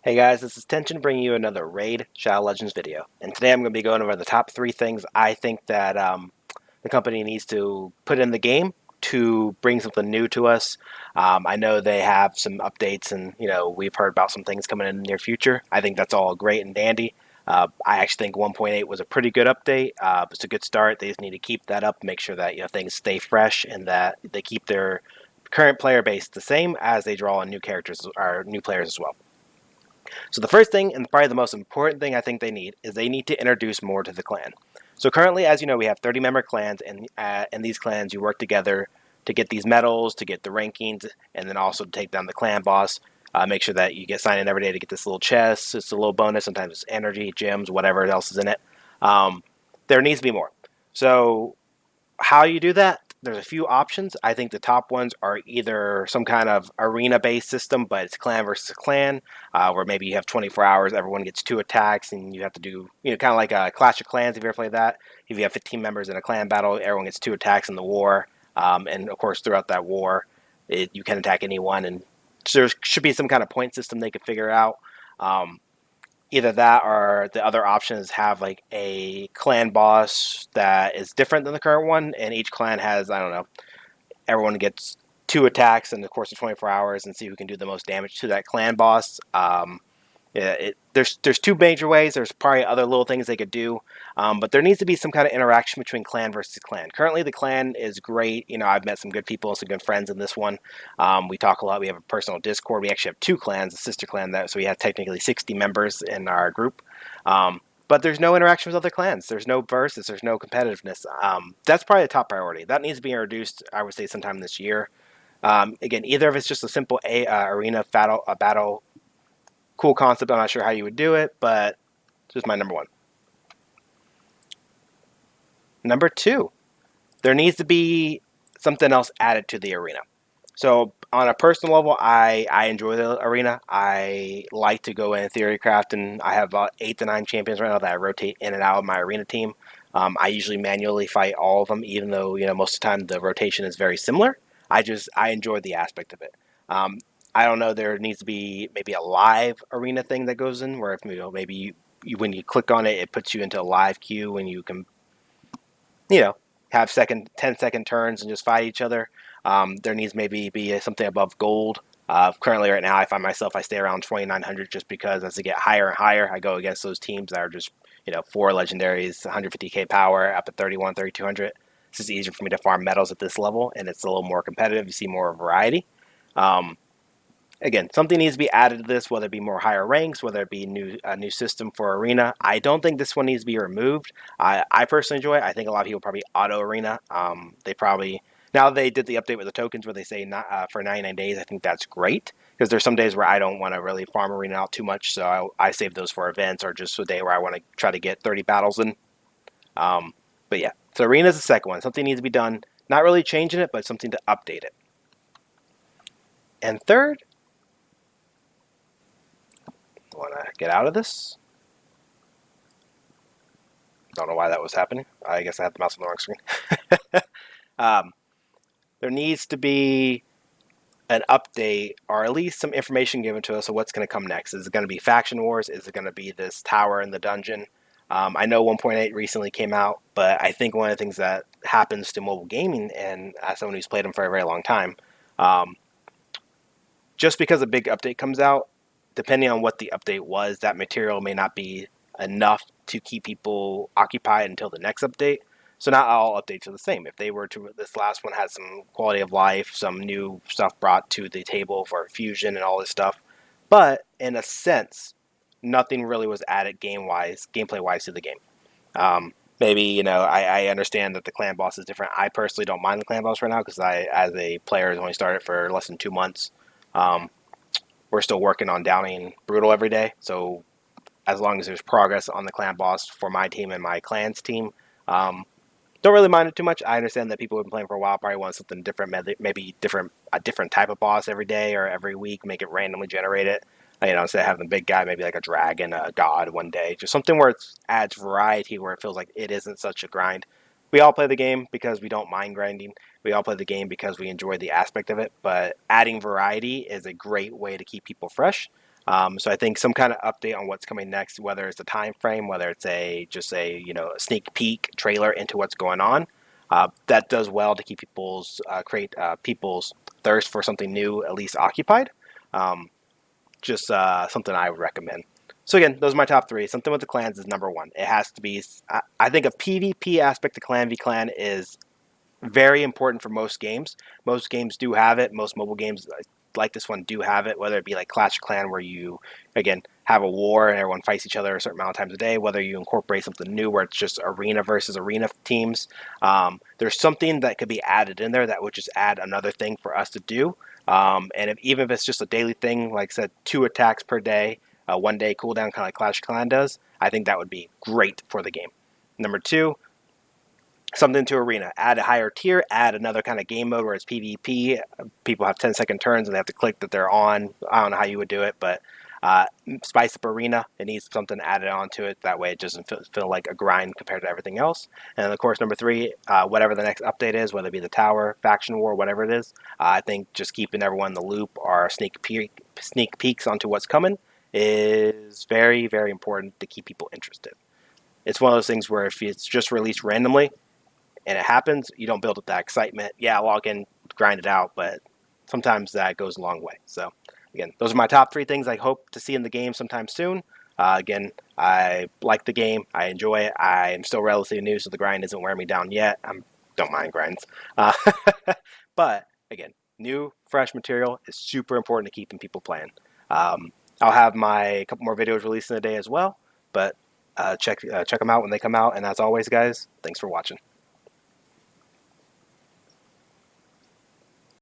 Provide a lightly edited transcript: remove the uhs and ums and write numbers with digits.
Hey guys, this is Tenzion bringing you another Raid Shadow Legends video. And today I'm going to be going over the top 3 things I think that the company needs to put in the game to bring something new to us. I know they have some updates and, we've heard about some things coming in the near future. I think that's all great and dandy. I actually think 1.8 was a pretty good update. It's a good start. They just need to keep that up, make sure that things stay fresh and that they keep their current player base the same as they draw on new characters or new players as well. So the first thing, and probably the most important thing I think they need, is they need to introduce more to the clan. So currently, as you know, we have 30-member clans, and in these clans, you work together to get these medals, to get the rankings, and then also to take down the clan boss. Make sure that you get signed in every day to get this little chest. It's a little bonus. Sometimes it's energy, gems, whatever else is in it. There needs to be more. So how you do that, there's a few options. I think the top ones are either some kind of arena-based system, but it's clan versus clan, where maybe you have 24 hours, everyone gets 2 attacks, and you have to do, kind of like a Clash of Clans, if you ever played that. If you have 15 members in a clan battle, everyone gets 2 attacks in the war. And, of course, throughout that war, you can attack anyone, and there should be some kind of point system they could figure out. Either that or the other options have like a clan boss that is different than the current one, and each clan has, I don't know, everyone gets 2 attacks in the course of 24 hours and see who can do the most damage to that clan boss. There's 2 major ways. There's probably other little things they could do, but there needs to be some kind of interaction between clan versus clan. Currently, the clan is great. I've met some good people and some good friends in this one. We talk a lot. We have a personal Discord. We actually have 2 clans, a sister clan, so we have technically 60 members in our group. But there's no interaction with other clans. There's no versus. There's no competitiveness. That's probably the top priority. That needs to be introduced, I would say, sometime this year. Again, either if it's just a simple arena battle, cool concept. I'm not sure how you would do it, but it's just my number one. Number 2, there needs to be something else added to the arena. So on a personal level, I enjoy the arena. I like to go in theorycraft, and I have about 8 to 9 champions right now that I rotate in and out of my arena team. I usually manually fight all of them, even though most of the time the rotation is very similar. I enjoy the aspect of it. I don't know. There needs to be maybe a live arena thing that goes in where if maybe when you click on it, it puts you into a live queue and you can have 10-second turns and just fight each other. There needs maybe be something above gold. Currently, right now, I find myself I stay around 2,900 just because as I get higher and higher, I go against those teams that are just 4 legendaries, 150k power, up to 31, 3,200. It's just easier for me to farm medals at this level, and it's a little more competitive. You see more variety. Again, something needs to be added to this, whether it be more higher ranks, whether it be a new system for arena. I don't think this one needs to be removed. I personally enjoy it. I think a lot of people probably auto arena. They probably now they did the update with the tokens where they say not for 99 days. I think that's great because there's some days where I don't want to really farm arena out too much, so I save those for events or just a day where I want to try to get 30 battles in. But yeah, so arena is the second one. Something needs to be done. Not really changing it, but something to update it. And third, want to get out of this. Don't know why that was happening. I guess I had the mouse on the wrong screen. There needs to be an update or at least some information given to us of what's going to come next. Is it going to be faction wars? Is it going to be this tower in the dungeon? I know 1.8 recently came out, but I think one of the things that happens to mobile gaming, and as someone who's played them for a very long time, just because a big update comes out, depending on what the update was, that material may not be enough to keep people occupied until the next update. So not all updates are the same. If they were to, this last one had some quality of life, some new stuff brought to the table for fusion and all this stuff. But in a sense, nothing really was added gameplay wise to the game. Maybe, I understand that the clan boss is different. I personally don't mind the clan boss right now because as a player, has only started for less than 2 months. We're still working on downing Brutal every day, so as long as there's progress on the clan boss for my team and my clan's team, don't really mind it too much. I understand that people who've been playing for a while probably want something different, maybe a different type of boss every day or every week, make it randomly generated. Instead of having the big guy, maybe like a dragon, a god one day, just something where it adds variety, where it feels like it isn't such a grind. We all play the game because we don't mind grinding. We all play the game because we enjoy the aspect of it, but adding variety is a great way to keep people fresh. So I think some kind of update on what's coming next, whether it's a time frame, whether it's a sneak peek trailer into what's going on, that does well to keep people's thirst for something new at least occupied. Um, just something I would recommend. So again, those are my top three. Something with the clans is number one. It has to be. I think a PvP aspect to Clan v Clan is very important for most games. Most games do have it. Most mobile games like this one do have it, whether it be like Clash of Clan where you, again, have a war and everyone fights each other a certain amount of times a day, whether you incorporate something new where it's just arena versus arena teams. There's something that could be added in there that would just add another thing for us to do. Even if it's just a daily thing, like I said, 2 attacks per day, 1 day cooldown, kind of like Clash of Clan does, I think that would be great for the game. Number two, something to arena, add a higher tier, add another kind of game mode where it's PvP. People have 10-second turns and they have to click that they're on. I don't know how you would do it, but spice up arena. It needs something added onto it. That way it doesn't feel like a grind compared to everything else. And then of course, number three, whatever the next update is, whether it be the tower, faction war, whatever it is, I think just keeping everyone in the loop or sneak peeks onto what's coming is very, very important to keep people interested. It's one of those things where if it's just released randomly, and it happens, you don't build up that excitement. Yeah, log in, grind it out, but sometimes that goes a long way. So, again, those are my top three things I hope to see in the game sometime soon. Again, I like the game. I enjoy it. I am still relatively new, so the grind isn't wearing me down yet. I don't mind grinds. Uh, but, again, new, fresh material is super important to keeping people playing. I'll have my couple more videos released in a day as well, but check them out when they come out. And as always, guys, thanks for watching.